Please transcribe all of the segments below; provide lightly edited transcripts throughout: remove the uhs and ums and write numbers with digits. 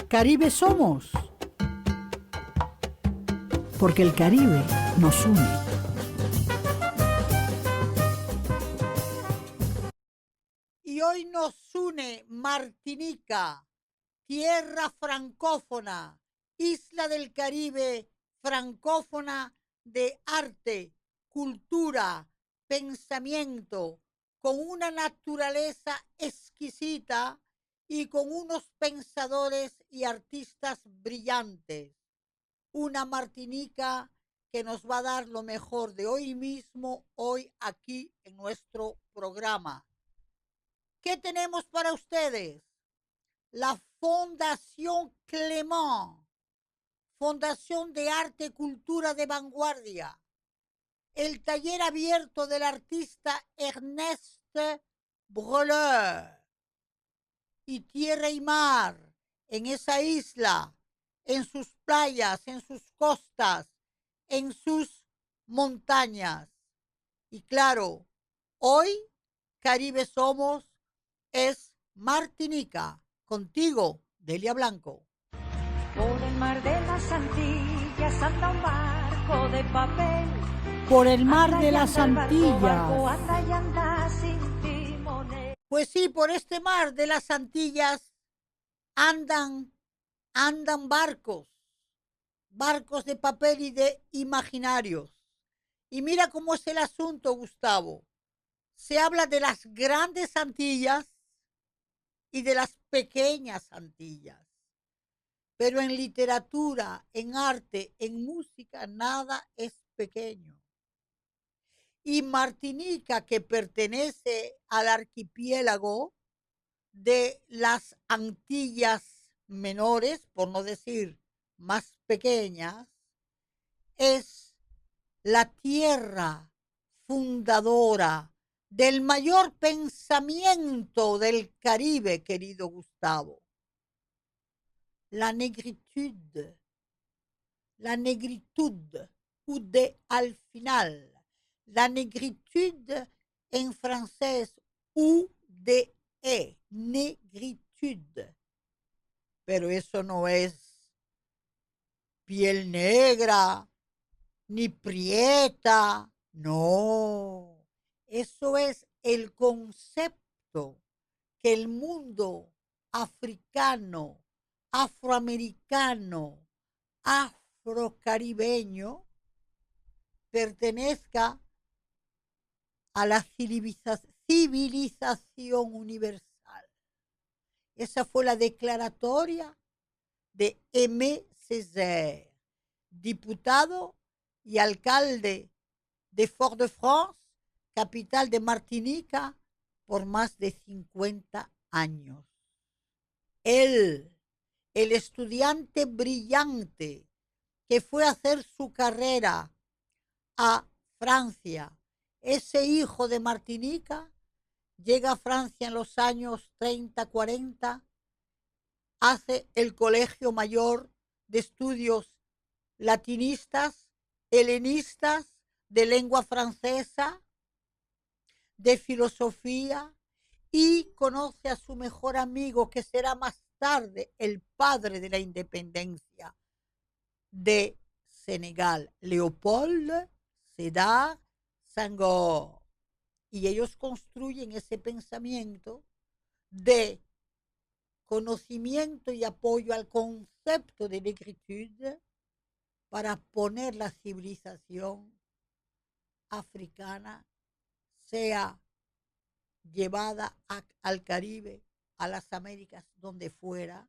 Caribe somos, porque el Caribe nos une. Y hoy nos une Martinica, tierra francófona, isla del Caribe francófona de arte, cultura, pensamiento, con una naturaleza exquisita y con unos pensadores y artistas brillantes. Una Martinica que nos va a dar lo mejor de hoy mismo, hoy aquí en nuestro programa. ¿Qué tenemos para ustedes? La Fundación Clément, Fundación de Arte y Cultura de Vanguardia, el taller abierto del artista Ernest Breleur, y tierra y mar en esa isla, en sus playas, en sus costas, en sus montañas. Y claro, hoy Caribe Somos es Martinica. Contigo, Delia Blanco. Por el mar de las Antillas anda un barco de papel. Por el mar de las Antillas. Anda sin timonel. Pues sí, por este mar de las Antillas andan barcos de papel y de imaginarios. Y mira cómo es el asunto, Gustavo. Se habla de las grandes Antillas y de las pequeñas Antillas. Pero en literatura, en arte, en música, nada es pequeño. Y Martinica, que pertenece al archipiélago de las Antillas menores, por no decir más pequeñas, es la tierra fundadora del mayor pensamiento del Caribe, querido Gustavo. La negritud, UD al final. La negritud en francés, UDE, negritud. Pero eso no es piel negra, ni prieta, no. Eso es el concepto que el mundo africano, afroamericano, afrocaribeño pertenezca a la civilización universal. Esa fue la declaratoria de Aimé Césaire, diputado y alcalde de Fort-de-France, capital de Martinica, por más de 50 años. Él, el estudiante brillante que fue a hacer su carrera a Francia, ese hijo de Martinica, llega a Francia en los años 30, 40, hace el Colegio Mayor de Estudios Latinistas, Helenistas, de lengua francesa, de filosofía, y conoce a su mejor amigo, que será más tarde el padre de la independencia de Senegal, Léopold Sédar Senghor. Y ellos construyen ese pensamiento de conocimiento y apoyo al concepto de negritud para poner la civilización africana sea llevada al Caribe, a las Américas, donde fuera,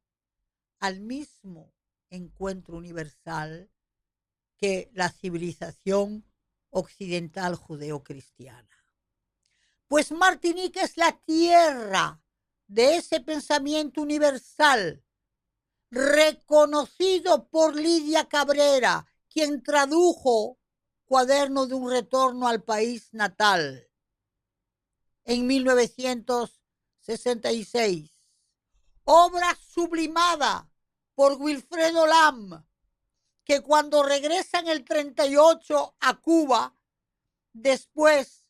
al mismo encuentro universal que la civilización occidental judeocristiana. Pues Martinica es la tierra de ese pensamiento universal, reconocido por Lidia Cabrera, quien tradujo Cuaderno de un retorno al país natal en 1966. Obra sublimada por Wilfredo Lam, que cuando regresa en el 38 a Cuba, después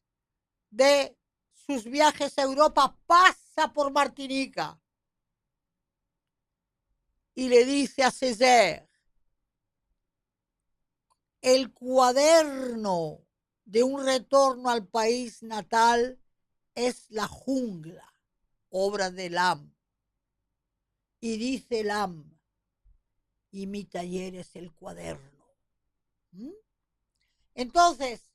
de sus viajes a Europa, pasa por Martinica. y le dice a Césaire, el cuaderno de un retorno al país natal es La jungla, obra de Lam. Y dice Lam, y mi taller es el cuaderno. Entonces,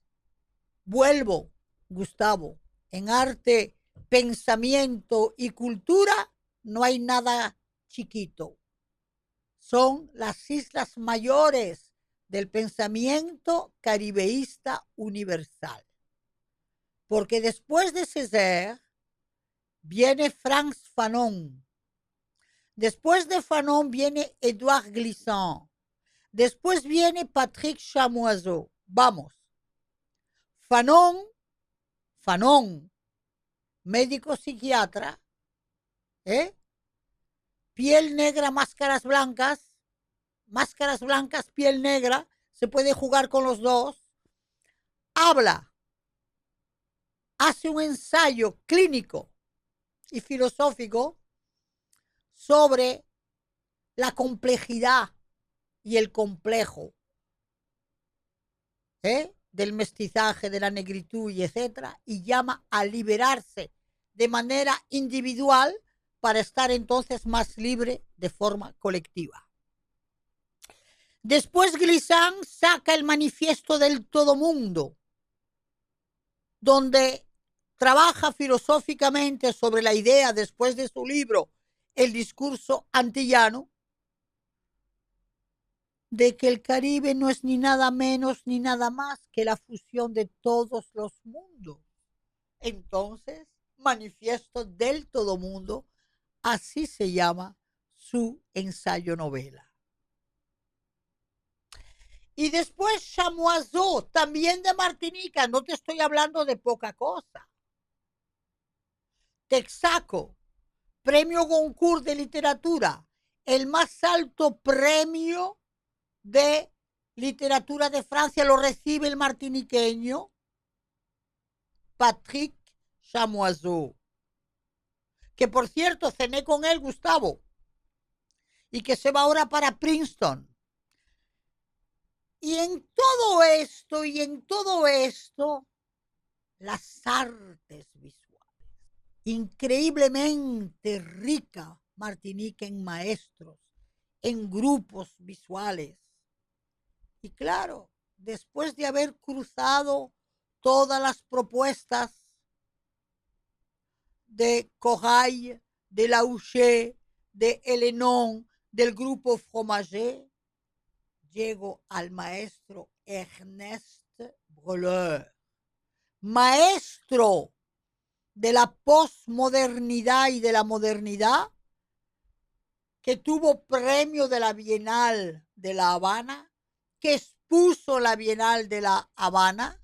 vuelvo, Gustavo, en arte, pensamiento y cultura no hay nada chiquito. Son las islas mayores del pensamiento caribeísta universal. Porque después de Césaire viene Frantz Fanon. Después de Fanon viene Édouard Glissant. Después viene Patrick Chamoiseau. Vamos. Fanon, médico psiquiatra, piel negra, máscaras blancas, piel negra, se puede jugar con los dos. Habla, hace un ensayo clínico y filosófico sobre la complejidad y el complejo del mestizaje, de la negritud y etcétera, y llama a liberarse de manera individual para estar entonces más libre de forma colectiva. Después Glissant saca el manifiesto del todo mundo, donde trabaja filosóficamente sobre la idea, después de su libro El discurso antillano, de que el Caribe no es ni nada menos ni nada más que la fusión de todos los mundos. Entonces, manifiesto del todo mundo, así se llama su ensayo novela. Y después Chamoiseau, también de Martinica, no te estoy hablando de poca cosa. Texaco, premio Goncourt de literatura, el más alto premio de literatura de Francia, lo recibe el martiniqueño Patrick Chamoiseau, que por cierto cené con él, Gustavo, y que se va ahora para Princeton. Y en todo esto, las artes visuales, increíblemente rica Martinica en maestros, en grupos visuales. Y claro, después de haber cruzado todas las propuestas de Corail, de Laucher, de Elenon, del grupo Fromager, llego al maestro Ernest Breuer, maestro de la posmodernidad y de la modernidad, que tuvo premio de la Bienal de La Habana, que expuso la Bienal de La Habana,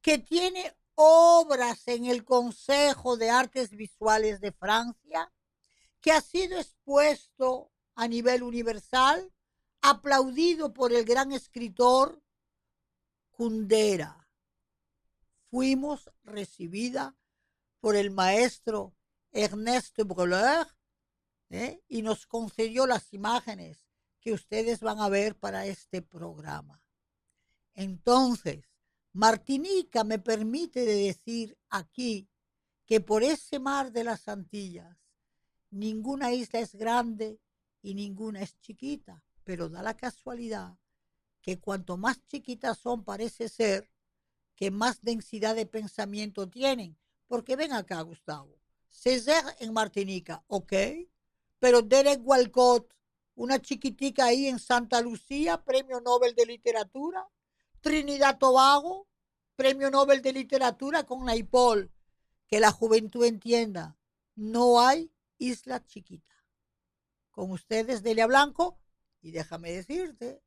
que tiene obras en el Consejo de Artes Visuales de Francia, que ha sido expuesto a nivel universal, aplaudido por el gran escritor Kundera. Fuimos recibida por el maestro Ernest Breuer, y nos concedió las imágenes que ustedes van a ver para este programa. Entonces, Martinica me permite decir aquí que por ese mar de las Antillas ninguna isla es grande y ninguna es chiquita, pero da la casualidad que cuanto más chiquitas son, parece ser que más densidad de pensamiento tienen. Porque ven acá, Gustavo, Césaire en Martinica, ok, pero Derek Walcott, una chiquitica ahí en Santa Lucía, premio Nobel de Literatura, Trinidad Tobago, premio Nobel de Literatura con Naipaul. Que la juventud entienda, no hay isla chiquita. Con ustedes, Delia Blanco, y déjame decirte,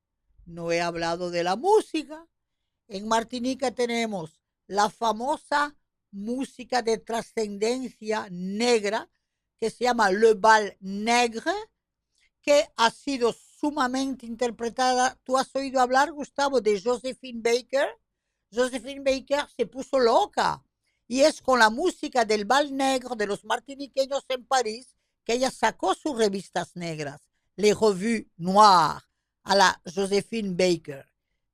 no he hablado de la música. En Martinica tenemos la famosa música de trascendencia negra, que se llama Le Bal Negre, que ha sido sumamente interpretada. ¿Tú has oído hablar, Gustavo, de Josephine Baker? Josephine Baker se puso loca, y es con la música del Bal Negre de los martiniqueños en París que ella sacó sus revistas negras. les revues noires a la Josephine Baker.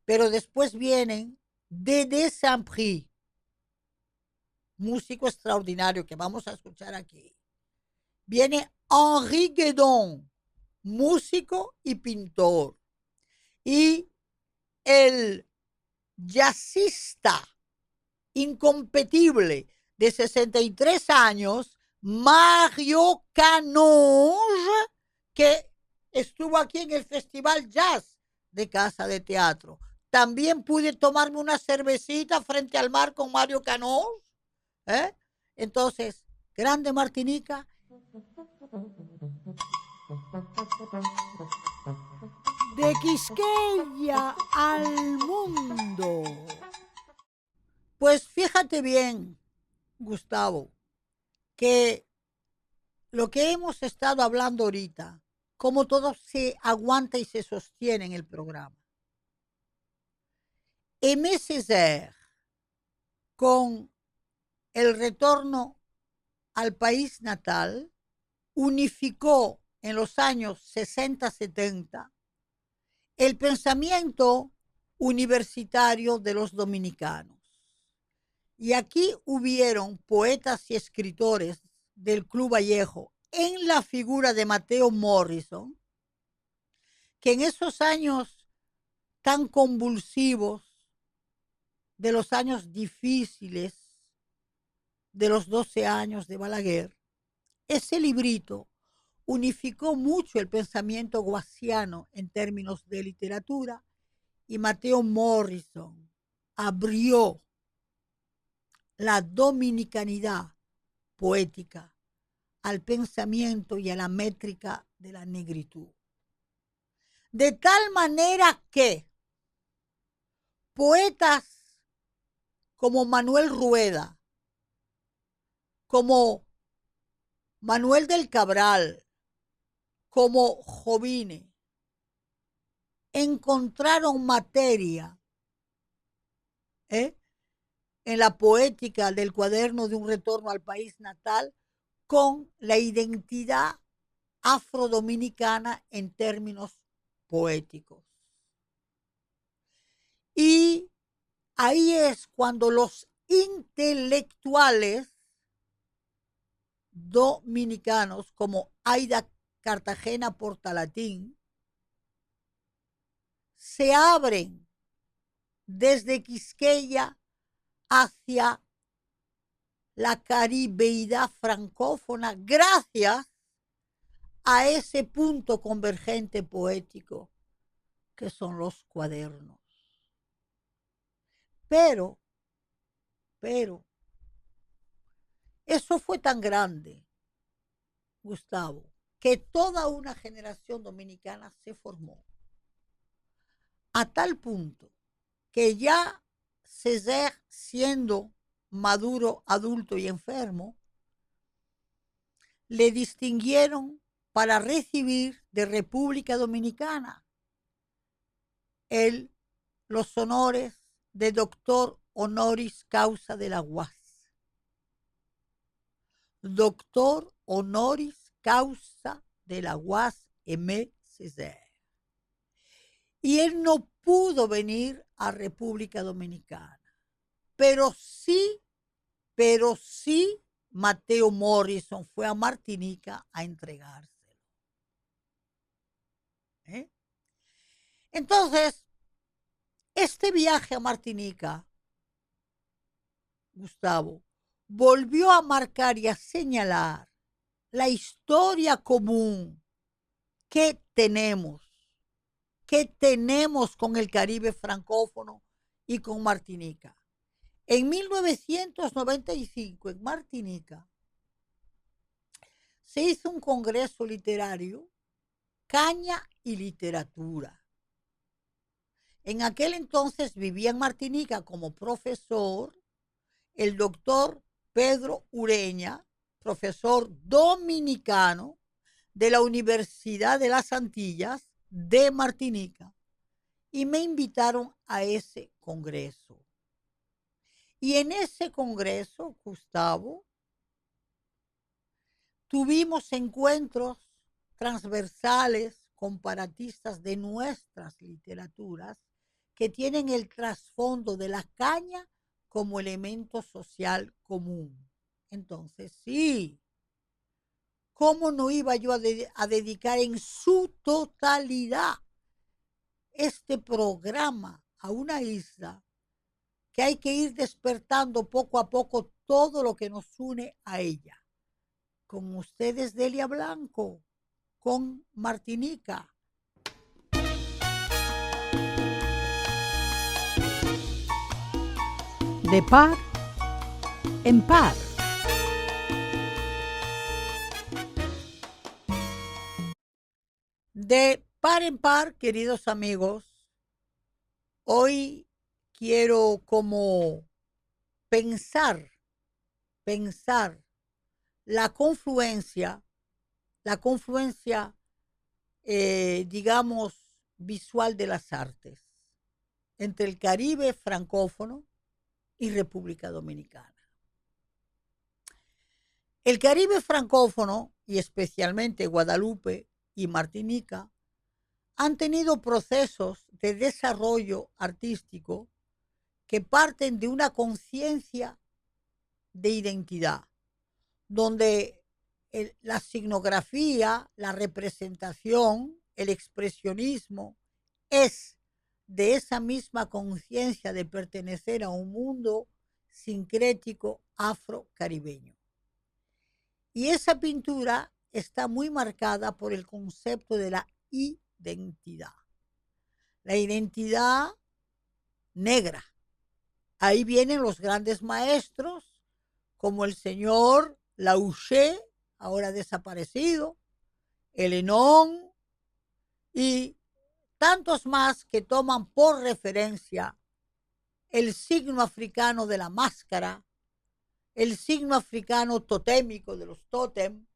Pero después vienen Dédé Saint-Prix, músico extraordinario que vamos a escuchar aquí. Viene Henri Guédon, músico y pintor. Y el jazzista incompetible de 63 años, Mario Canonge, que estuvo aquí en el Festival Jazz de Casa de Teatro. También pude tomarme una cervecita frente al mar con Mario Canonge. Entonces, grande Martinica. De Quisqueya al mundo. Pues fíjate bien, Gustavo, que lo que hemos estado hablando ahorita, cómo todo se aguanta y se sostiene en el programa. Aimé Césaire, con el retorno al país natal, unificó en los años 60-70 el pensamiento universitario de los dominicanos. Y aquí hubieron poetas y escritores del Club Vallejo en la figura de Mateo Morrison, que en esos años tan convulsivos, de los años difíciles, de los 12 años de Balaguer, ese librito unificó mucho el pensamiento guasiano en términos de literatura, y Mateo Morrison abrió la dominicanidad poética al pensamiento y a la métrica de la negritud. De tal manera que poetas como Manuel Rueda, como Manuel del Cabral, como Jovine, encontraron materia en la poética del cuaderno de un retorno al país natal con la identidad afrodominicana en términos poéticos. Y ahí es cuando los intelectuales dominicanos como Aida Cartagena Portalatín se abren desde Quisqueya hacia la caribeidad francófona gracias a ese punto convergente poético que son los cuadernos. Pero, eso fue tan grande, Gustavo, que toda una generación dominicana se formó. A tal punto que ya Césaire, siendo maduro, adulto y enfermo, le distinguieron para recibir de República Dominicana los honores de doctor honoris causa de la UAS. Doctor honoris causa de la UAS Aimé Césaire. Y él no pudo venir a República Dominicana, pero sí Mateo Morrison fue a Martinica a entregárselo. Entonces, este viaje a Martinica, Gustavo, volvió a marcar y a señalar la historia común que tenemos con el Caribe francófono y con Martinica. En 1995, en Martinica, se hizo un congreso literario, Caña y Literatura. En aquel entonces vivía en Martinica como profesor el doctor Pedro Ureña, profesor dominicano de la Universidad de las Antillas de Martinica, y me invitaron a ese congreso. Y en ese congreso, Gustavo, tuvimos encuentros transversales comparatistas de nuestras literaturas que tienen el trasfondo de la caña como elemento social común. Entonces, sí, ¿cómo no iba yo a dedicar en su totalidad este programa a una isla que hay que ir despertando poco a poco todo lo que nos une a ella? Con ustedes, Delia Blanco, con Martinica. De par en par. De par en par, queridos amigos, hoy quiero como pensar la confluencia, digamos, visual de las artes entre el Caribe francófono y República Dominicana. El Caribe francófono, y especialmente Guadalupe y Martinica, han tenido procesos de desarrollo artístico que parten de una conciencia de identidad, donde la signografía, la representación, el expresionismo es de esa misma conciencia de pertenecer a un mundo sincrético afro-caribeño. Y esa pintura está muy marcada por el concepto de la identidad. La identidad negra. Ahí vienen los grandes maestros, como el señor Lauché, ahora desaparecido, el Henón y tantos más que toman por referencia el signo africano de la máscara, el signo africano totémico de los tótem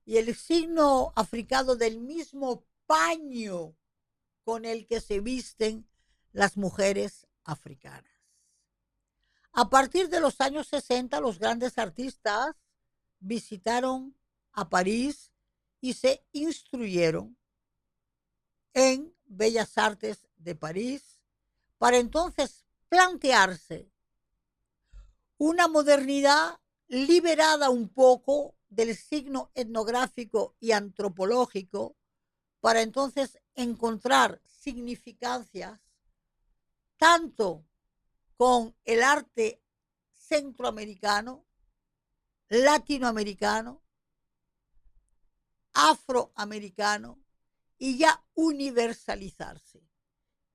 y el signo africano del mismo paño con el que se visten las mujeres africanas. A partir de los años 60, los grandes artistas visitaron a París y se instruyeron en Bellas Artes de París para entonces plantearse una modernidad liberada un poco del signo etnográfico y antropológico para entonces encontrar significancias tanto con el arte centroamericano, latinoamericano, afroamericano y ya universalizarse.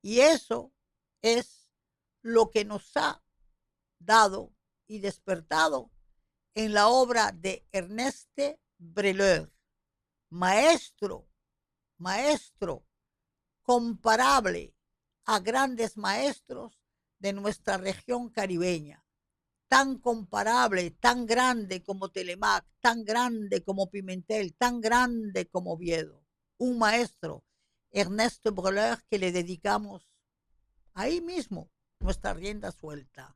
Y eso es lo que nos ha dado y despertado en la obra de Ernest Breleur, maestro comparable a grandes maestros de nuestra región caribeña, tan comparable, tan grande como Telemac, tan grande como Pimentel, tan grande como Oviedo. Un maestro, Ernest Breleur, que le dedicamos ahí mismo nuestra rienda suelta.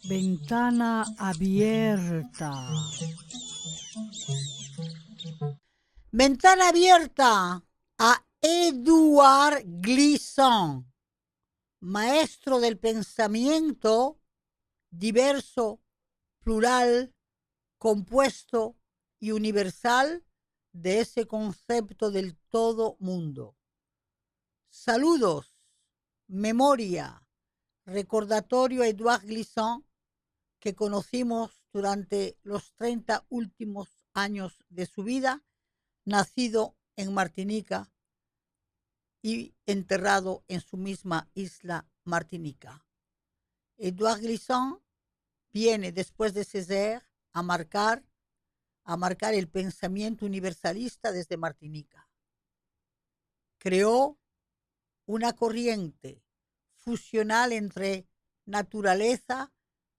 Ventana abierta. Ventana abierta a Édouard Glissant, maestro del pensamiento diverso, plural, compuesto y universal de ese concepto del todo mundo. Saludos, memoria, recordatorio a Édouard Glissant, que conocimos durante los 30 últimos años de su vida, nacido en Martinica y enterrado en su misma isla Martinica. Édouard Glissant viene después de Césaire a marcar el pensamiento universalista desde Martinica. Creó una corriente fusional entre naturaleza,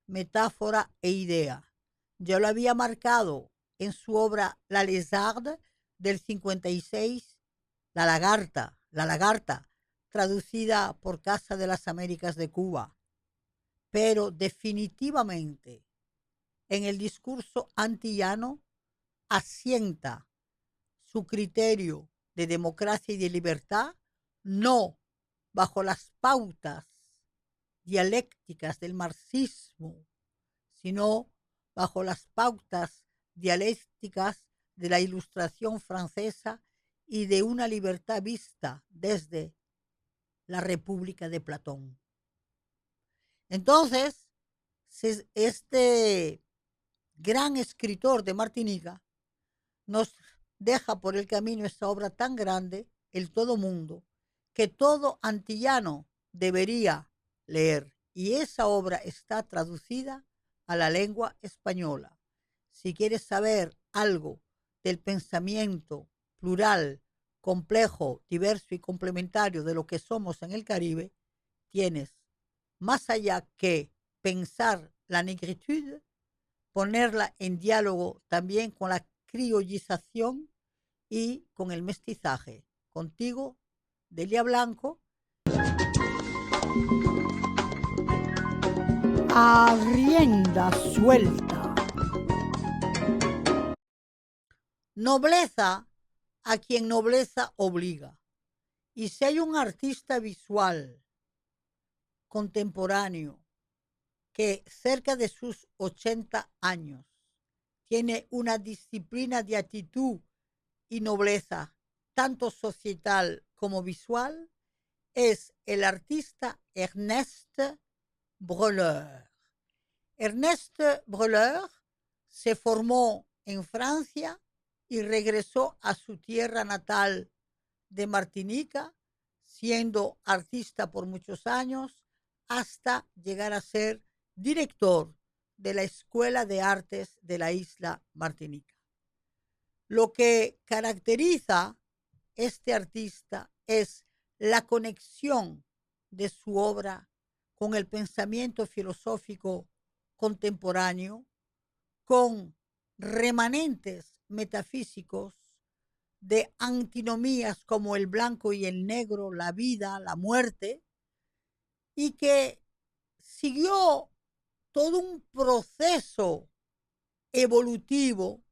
metáfora e idea. Ya lo había marcado en su obra La Lézarde del 56, La Lagarta, traducida por Casa de las Américas de Cuba. Pero definitivamente en el discurso antillano asienta su criterio de democracia y de libertad, no bajo las pautas dialécticas del marxismo, sino bajo las pautas dialécticas de la Ilustración francesa y de una libertad vista desde la República de Platón. Entonces, este gran escritor de Martinica nos deja por el camino esta obra tan grande, El Todo Mundo, que todo antillano debería leer. Y esa obra está traducida a la lengua española. Si quieres saber algo del pensamiento plural, complejo, diverso y complementario de lo que somos en el Caribe, tienes, más allá que pensar la negritude, ponerla en diálogo también con la criollización y con el mestizaje. Contigo, Delia Blanco. A rienda suelta. Nobleza a quien nobleza obliga. Y si hay un artista visual contemporáneo que cerca de sus 80 años tiene una disciplina de actitud y nobleza, tanto societal como visual, es el artista Ernest Breuer. Ernest Breuer se formó en Francia y regresó a su tierra natal de Martinica, siendo artista por muchos años, hasta llegar a ser director de la Escuela de Artes de la isla Martinica. Lo que caracteriza este artista es la conexión de su obra con el pensamiento filosófico contemporáneo, con remanentes metafísicos de antinomías como el blanco y el negro, la vida, la muerte, y que siguió todo un proceso evolutivo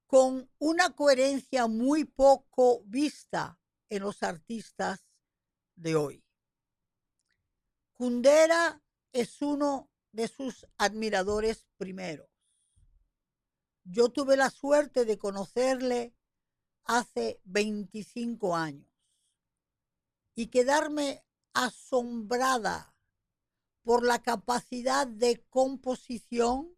con una coherencia muy poco vista en los artistas de hoy. Kundera es uno de sus admiradores primeros. Yo tuve la suerte de conocerle hace 25 años y quedarme asombrada por la capacidad de composición,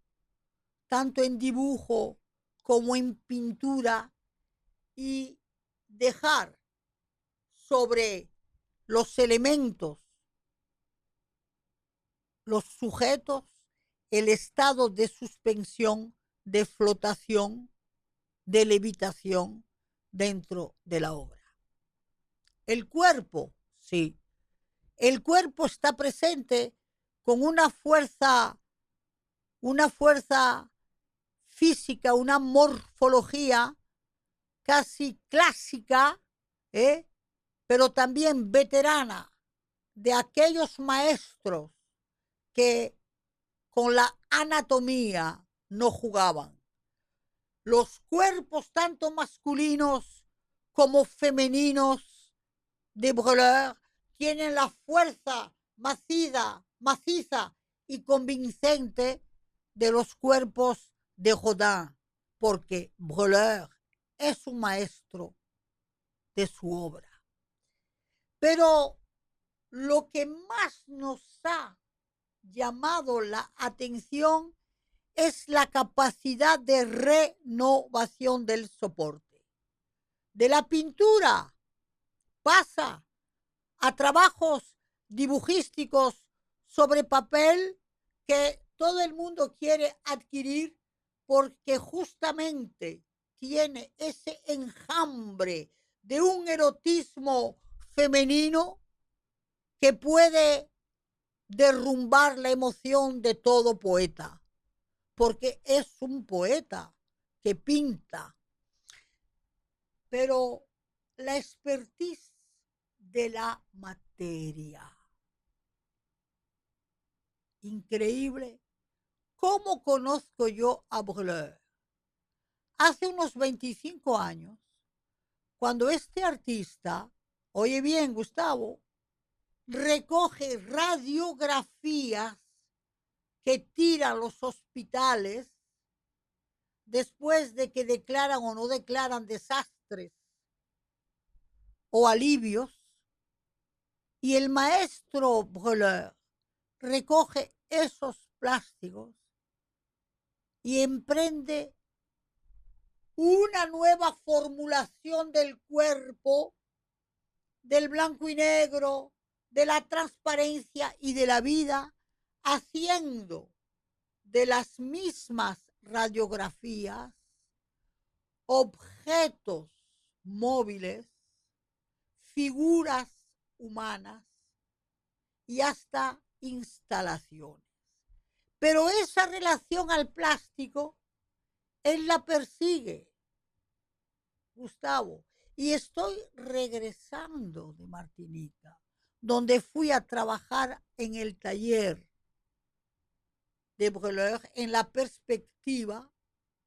tanto en dibujo como en pintura, y dejar sobre los elementos, los sujetos, el estado de suspensión, de flotación, de levitación dentro de la obra. El cuerpo, sí. El cuerpo está presente con una fuerza física, una morfología casi clásica, pero también veterana, de aquellos maestros que con la anatomía no jugaban. Los cuerpos tanto masculinos como femeninos de Breuer tienen la fuerza maciza y convincente de los cuerpos de Rodin, porque Breuer es un maestro de su obra. Pero lo que más nos ha llamado la atención es la capacidad de renovación del soporte. De la pintura pasa a trabajos dibujísticos sobre papel que todo el mundo quiere adquirir porque justamente tiene ese enjambre de un erotismo femenino que puede derrumbar la emoción de todo poeta, porque es un poeta que pinta. Pero la expertise de la materia. Increíble. ¿Cómo conozco yo a Breuer? Hace unos 25 años cuando este artista, oye bien, Gustavo, recoge radiografías que tiran los hospitales después de que declaran o no declaran desastres o alivios, y el maestro Breuer recoge esos plásticos y emprende una nueva formulación del cuerpo, del blanco y negro, de la transparencia y de la vida, haciendo de las mismas radiografías objetos móviles, figuras humanas y hasta instalaciones. Pero esa relación al plástico, él la persigue, Gustavo. Y estoy regresando de Martinica, donde fui a trabajar en el taller de Breuer en la perspectiva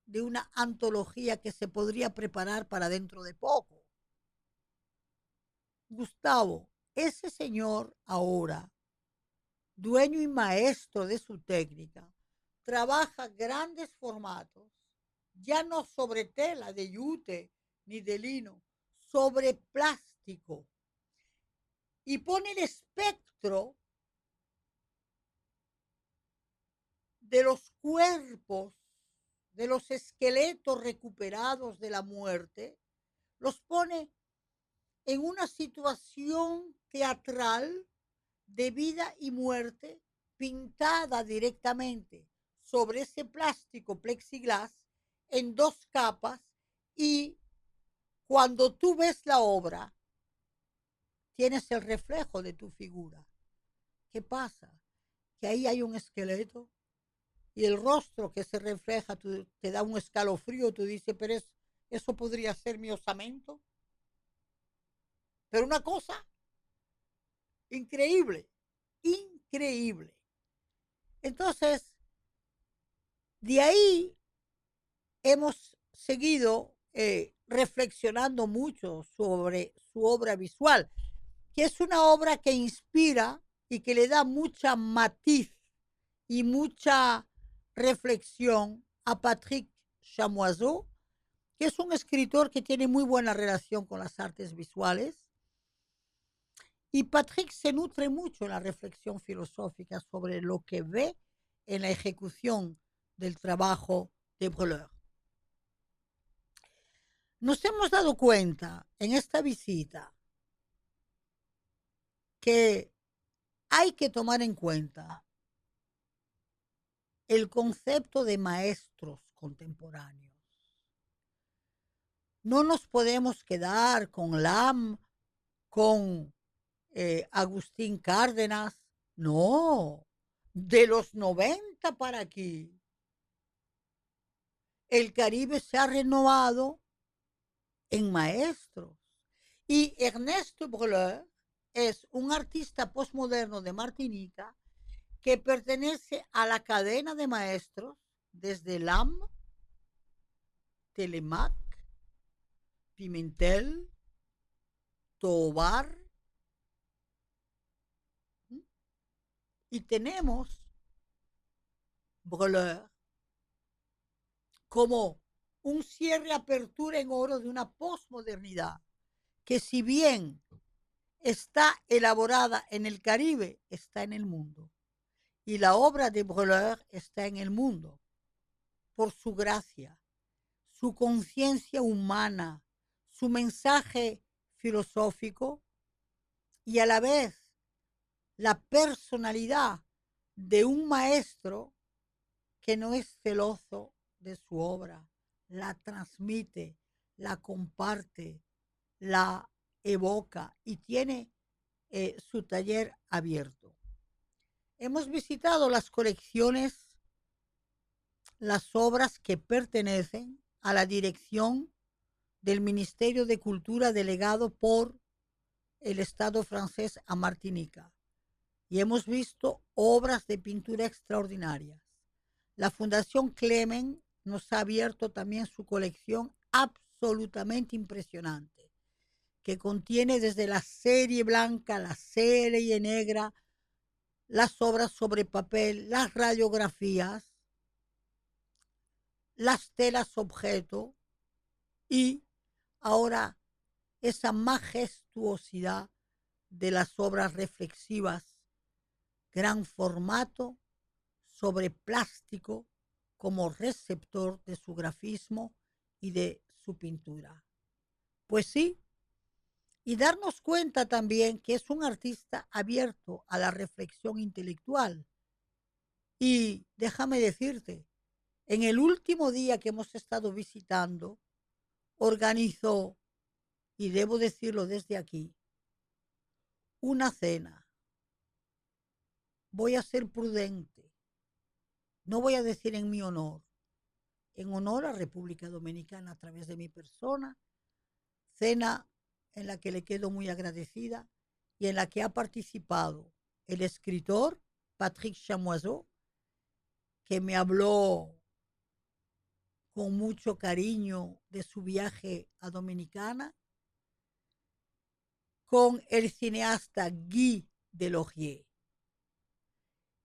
de una antología que se podría preparar para dentro de poco. Gustavo, ese señor ahora, dueño y maestro de su técnica, trabaja grandes formatos, ya no sobre tela de yute ni de lino, sobre plástico, y pone el espectro de los cuerpos, de los esqueletos recuperados de la muerte, los pone en una situación teatral de vida y muerte, pintada directamente sobre ese plástico plexiglas en 2 capas, y cuando tú ves la obra, tienes el reflejo de tu figura. ¿Qué pasa? Que ahí hay un esqueleto y el rostro que se refleja te da un escalofrío, tú dices, pero eso podría ser mi osamento. Pero una cosa increíble, increíble. Entonces, de ahí hemos seguido reflexionando mucho sobre su obra visual, que es una obra que inspira y que le da mucha matiz y mucha reflexión a Patrick Chamoiseau, que es un escritor que tiene muy buena relación con las artes visuales. Y Patrick se nutre mucho en la reflexión filosófica sobre lo que ve en la ejecución del trabajo de Breuer. Nos hemos dado cuenta en esta visita que hay que tomar en cuenta el concepto de maestros contemporáneos. No nos podemos quedar con Lam, con Agustín Cárdenas, no, de los 90 para aquí. El Caribe se ha renovado en maestros. Y Ernesto Breuer es un artista postmoderno de Martinica que pertenece a la cadena de maestros desde Lam, Telemac, Pimentel, Tovar. Y tenemos Breuer como un cierre-apertura en oro de una posmodernidad que, si bien está elaborada en el Caribe, está en el mundo. Y la obra de Breuer está en el mundo por su gracia, su conciencia humana, su mensaje filosófico y a la vez la personalidad de un maestro que no es celoso de su obra, la transmite, la comparte, la evoca y tiene su taller abierto. Hemos visitado las colecciones, las obras que pertenecen a la dirección del Ministerio de Cultura delegado por el Estado francés a Martinica, y hemos visto obras de pintura extraordinarias. La Fundación Clemen nos ha abierto también su colección absolutamente impresionante. que contiene desde la serie blanca, la serie negra, las obras sobre papel, las radiografías, las telas objeto y ahora esa majestuosidad de las obras reflexivas, gran formato sobre plástico como receptor de su grafismo y de su pintura. Pues sí, y darnos cuenta también que es un artista abierto a la reflexión intelectual. Y déjame decirte, en el último día que hemos estado visitando, organizó, y debo decirlo desde aquí, una cena. Voy a ser prudente, no voy a decir en mi honor, en honor a República Dominicana a través de mi persona, cena en la que le quedo muy agradecida y en la que ha participado el escritor Patrick Chamoiseau, que me habló con mucho cariño de su viaje a Dominicana, con el cineasta Guy Delaurier,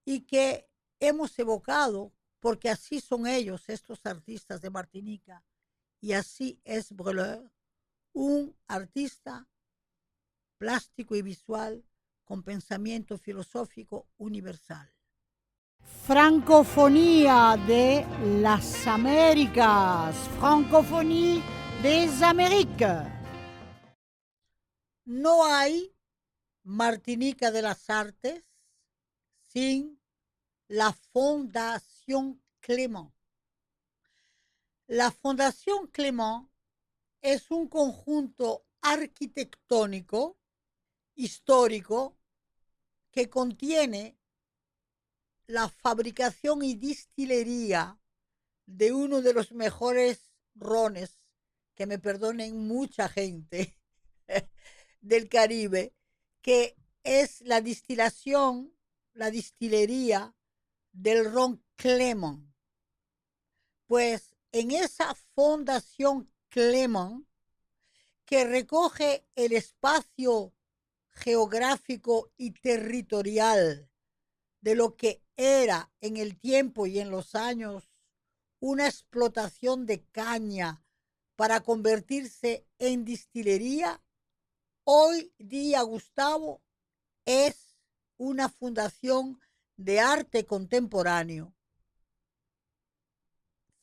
y que hemos evocado, porque así son ellos, estos artistas de Martinica, y así es Breleur, un artista plástico y visual con pensamiento filosófico universal. Francofonía de las Américas. Francophonie des Amériques. No hay Martinica de las Artes sin la Fundación Clément. La Fundación Clément es un conjunto arquitectónico, histórico, que contiene la fabricación y destilería de uno de los mejores rones, que me perdonen mucha gente del Caribe, que es la destilación, la destilería del ron Clément. Pues en esa Fundación Clément, que recoge el espacio geográfico y territorial de lo que era en el tiempo y en los años una explotación de caña para convertirse en destilería, hoy día, Gustavo, es una fundación de arte contemporáneo,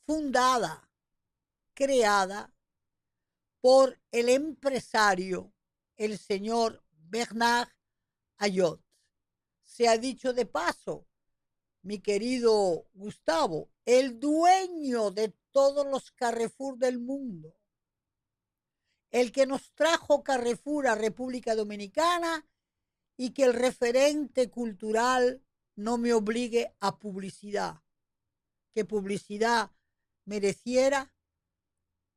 fundada, creada por el empresario, el señor Bernard Ayot. Se ha dicho de paso, mi querido Gustavo, el dueño de todos los Carrefour del mundo, el que nos trajo Carrefour a República Dominicana y que el referente cultural no me obligue a publicidad, que publicidad mereciera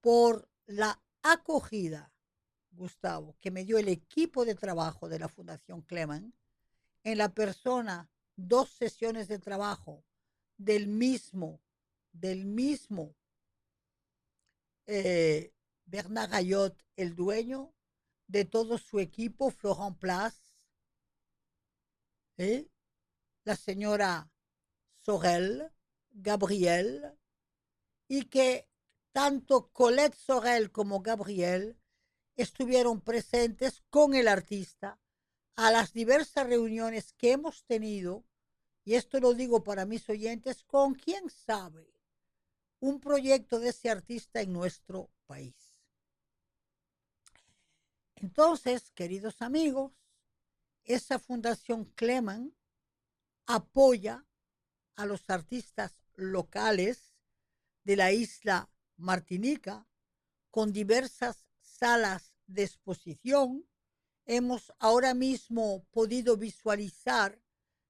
por la acogida, Gustavo, que me dio el equipo de trabajo de la Fundación Clément, en la persona, 2 sesiones de trabajo del mismo Bernard Ayot, el dueño, de todo su equipo, Florent Place, la señora Sorel, Gabriel, y que tanto Colette Sorel como Gabriel estuvieron presentes con el artista a las diversas reuniones que hemos tenido, y esto lo digo para mis oyentes, con quién sabe un proyecto de ese artista en nuestro país. Entonces, queridos amigos, esa Fundación Clément apoya a los artistas locales de la isla Martinica con diversas salas de exposición. Hemos ahora mismo podido visualizar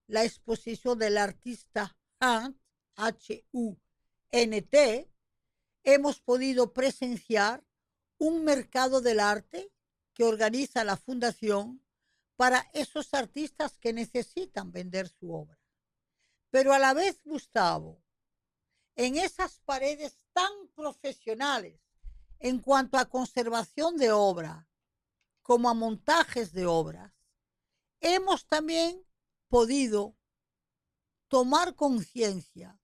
la exposición del artista Hunt, Hunt. Hemos podido presenciar un mercado del arte que organiza la Fundación para esos artistas que necesitan vender su obra. Pero a la vez, Gustavo, en esas paredes tan profesionales en cuanto a conservación de obra, como a montajes de obras, hemos también podido tomar conciencia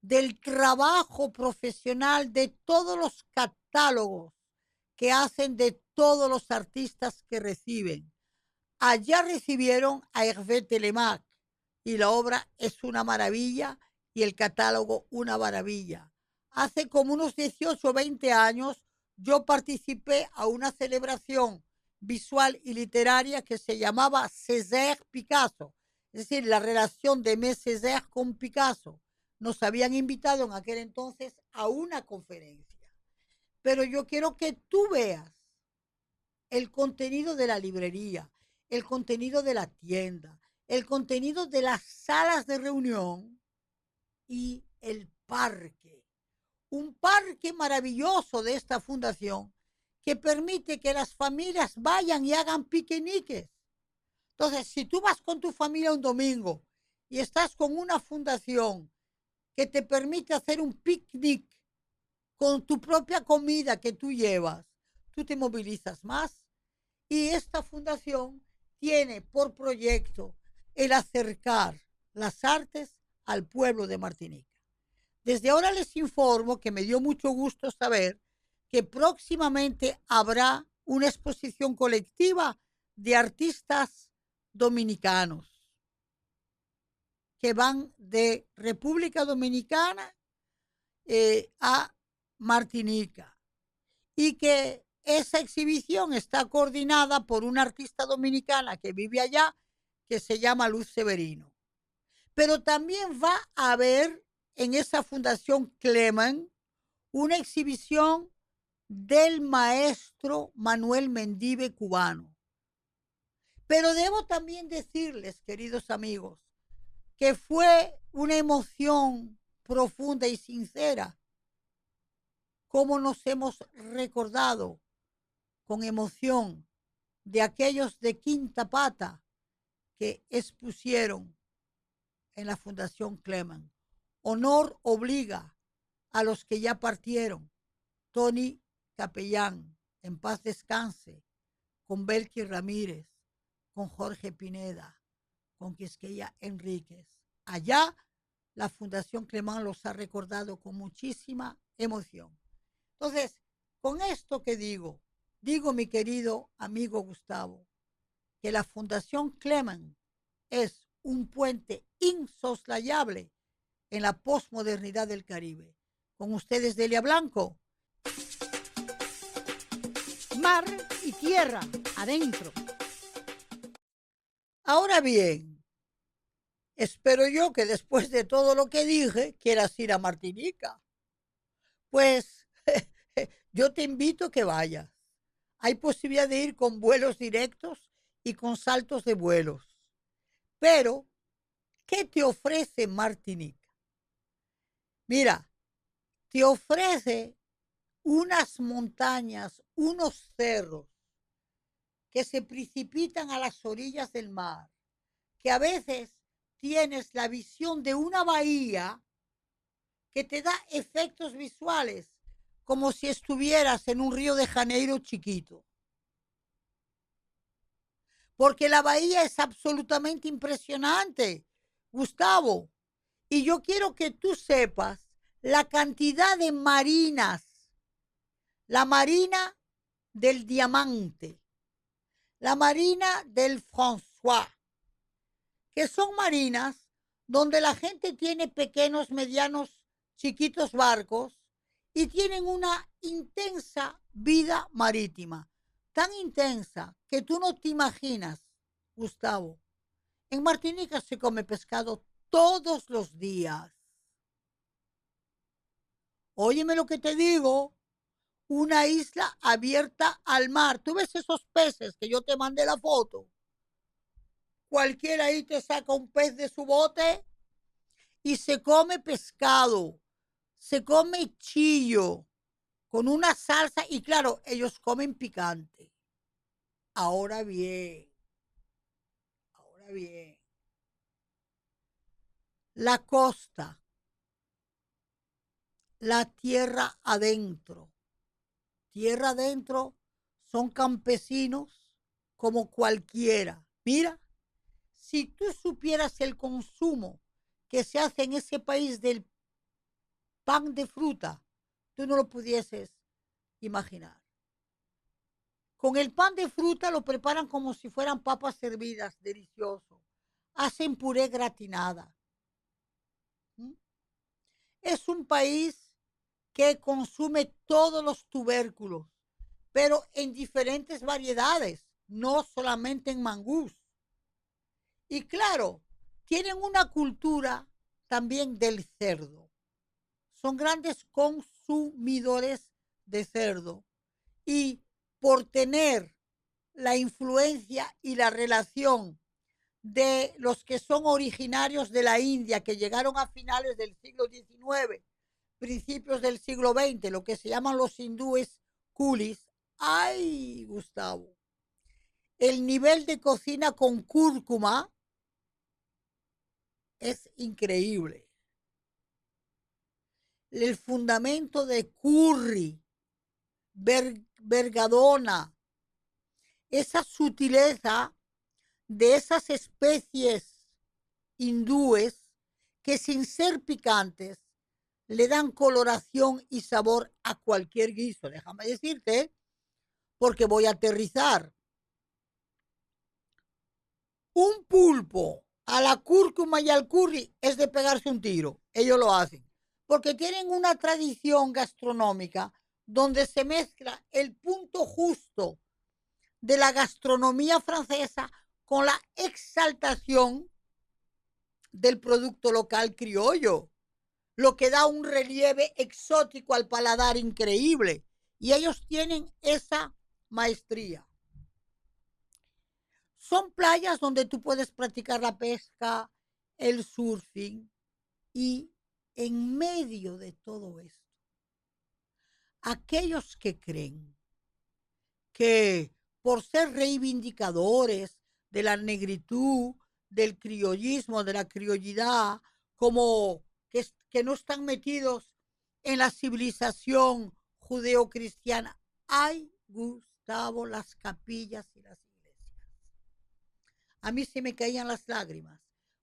del trabajo profesional de todos los catálogos que hacen de todos los artistas que reciben. Allá recibieron a Hervé Telemaque y la obra es una maravilla y el catálogo una maravilla. Hace como unos 18 o 20 años yo participé a una celebración visual y literaria que se llamaba Césaire-Picasso, es decir, la relación de Aimé Césaire con Picasso. Nos habían invitado en aquel entonces a una conferencia. Pero yo quiero que tú veas el contenido de la librería, el contenido de la tienda, el contenido de las salas de reunión y el parque. Un parque maravilloso de esta fundación que permite que las familias vayan y hagan piqueniques. Entonces, si tú vas con tu familia un domingo y estás con una fundación que te permite hacer un picnic con tu propia comida que tú llevas, tú te movilizas más. Y esta fundación tiene por proyecto el acercar las artes al pueblo de Martinica. Desde ahora les informo que me dio mucho gusto saber que próximamente habrá una exposición colectiva de artistas dominicanos que van de República Dominicana a Martinica y que esa exhibición está coordinada por una artista dominicana que vive allá que se llama Luz Severino. Pero también va a haber en esa fundación Clement una exhibición del maestro Manuel Mendive cubano. Pero debo también decirles, queridos amigos, que fue una emoción profunda y sincera cómo nos hemos recordado con emoción de aquellos de quinta pata que expusieron en la Fundación Clement. Honor obliga a los que ya partieron. Tony Capellán, en paz descanse, con Belki Ramírez, con Jorge Pineda, con Quisqueya Enríquez. Allá la Fundación Clement los ha recordado con muchísima emoción. Entonces, con esto que digo, mi querido amigo Gustavo, que la Fundación Clement es un puente insoslayable en la posmodernidad del Caribe. Con ustedes, Delia Blanco. Mar y tierra, adentro. Ahora bien, espero yo que después de todo lo que dije, quieras ir a Martinica. Pues yo te invito a que vayas. Hay posibilidad de ir con vuelos directos y con saltos de vuelos. Pero, ¿qué te ofrece Martinica? Mira, te ofrece unas montañas, unos cerros que se precipitan a las orillas del mar, que a veces tienes la visión de una bahía que te da efectos visuales como si estuvieras en un Río de Janeiro chiquito. Porque la bahía es absolutamente impresionante, Gustavo. Y yo quiero que tú sepas la cantidad de marinas. La marina del Diamante, la marina del François, que son marinas donde la gente tiene pequeños, medianos, chiquitos barcos y tienen una intensa vida marítima, tan intensa que tú no te imaginas, Gustavo. En Martinica se come pescado todos los días. Óyeme lo que te digo, una isla abierta al mar. ¿Tú ves esos peces que yo te mandé la foto? Cualquiera ahí te saca un pez de su bote y se come pescado, se come chillo con una salsa y claro, ellos comen picante. Ahora bien, la costa, la tierra adentro son campesinos como cualquiera. Mira, si tú supieras el consumo que se hace en ese país del pan de fruta, tú no lo pudieses imaginar. Con el pan de fruta lo preparan como si fueran papas hervidas, delicioso. Hacen puré gratinada. Es un país que consume todos los tubérculos, pero en diferentes variedades, no solamente en mangús. Y claro, tienen una cultura también del cerdo. Son grandes consumidores de cerdo. Y por tener la influencia y la relación de los que son originarios de la India, que llegaron a finales del siglo XIX, principios del siglo XX, lo que se llaman los hindúes coolies. ¡Ay, Gustavo! El nivel de cocina con cúrcuma es increíble. El fundamento de curry, bergadona, esa sutileza de esas especies hindúes que sin ser picantes le dan coloración y sabor a cualquier guiso. Déjame decirte, porque voy a aterrizar. Un pulpo a la cúrcuma y al curry es de pegarse un tiro. Ellos lo hacen. Porque tienen una tradición gastronómica donde se mezcla el punto justo de la gastronomía francesa con la exaltación del producto local criollo, lo que da un relieve exótico al paladar increíble. Y ellos tienen esa maestría. Son playas donde tú puedes practicar la pesca, el surfing, y en medio de todo esto, aquellos que creen que por ser reivindicadores de la negritud, del criollismo, de la criollidad, como que no están metidos en la civilización judeocristiana, ay, Gustavo, las capillas y las iglesias. A mí se me caían las lágrimas,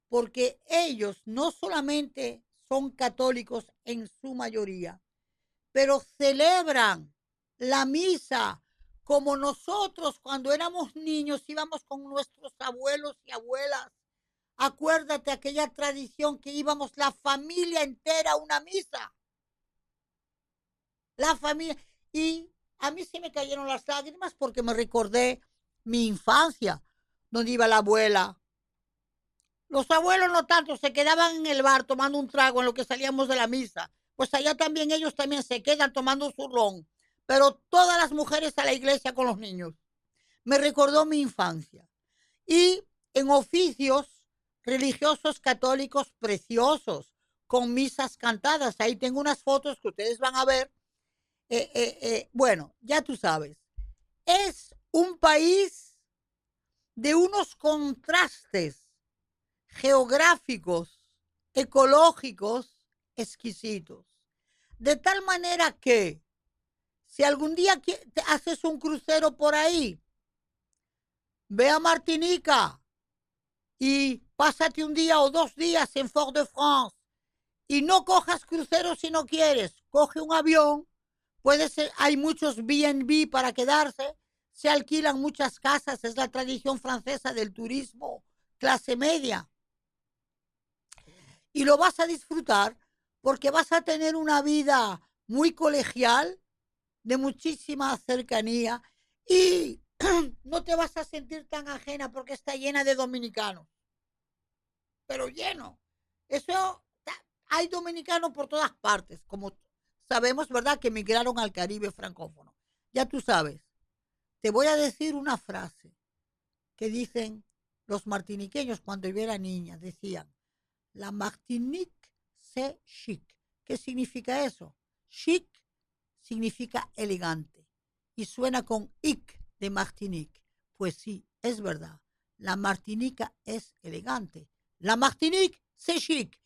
porque ellos no solamente son católicos en su mayoría, pero celebran la misa como nosotros cuando éramos niños íbamos con nuestros abuelos y abuelas. Acuérdate aquella tradición que íbamos la familia entera a una misa. La familia. Y a mí se me cayeron las lágrimas porque me recordé mi infancia, donde iba la abuela. Los abuelos no tanto, se quedaban en el bar tomando un trago en lo que salíamos de la misa. Pues allá también ellos también se quedan tomando su ron. Pero todas las mujeres a la iglesia con los niños. Me recordó mi infancia. Y en oficios religiosos católicos preciosos, con misas cantadas. Ahí tengo unas fotos que ustedes van a ver. Bueno, ya tú sabes. Es un país de unos contrastes geográficos, ecológicos, exquisitos. De tal manera que si algún día te haces un crucero por ahí, ve a Martinica y pásate un día o 2 días en Fort-de-France y no cojas crucero si no quieres, coge un avión, puede ser, hay muchos B&B para quedarse, se alquilan muchas casas, es la tradición francesa del turismo clase media. Y lo vas a disfrutar porque vas a tener una vida muy colegial, de muchísima cercanía, y no te vas a sentir tan ajena porque está llena de dominicanos. Pero lleno. Eso, hay dominicanos por todas partes, como sabemos, ¿verdad?, que emigraron al Caribe francófono. Ya tú sabes. Te voy a decir una frase que dicen los martiniqueños cuando yo era niña. Decían: la Martinique, c'est chic. ¿Qué significa eso? Chic significa elegante y suena con ic de Martinique. Pues sí, es verdad. La Martinica es elegante. La Martinique, c'est chic.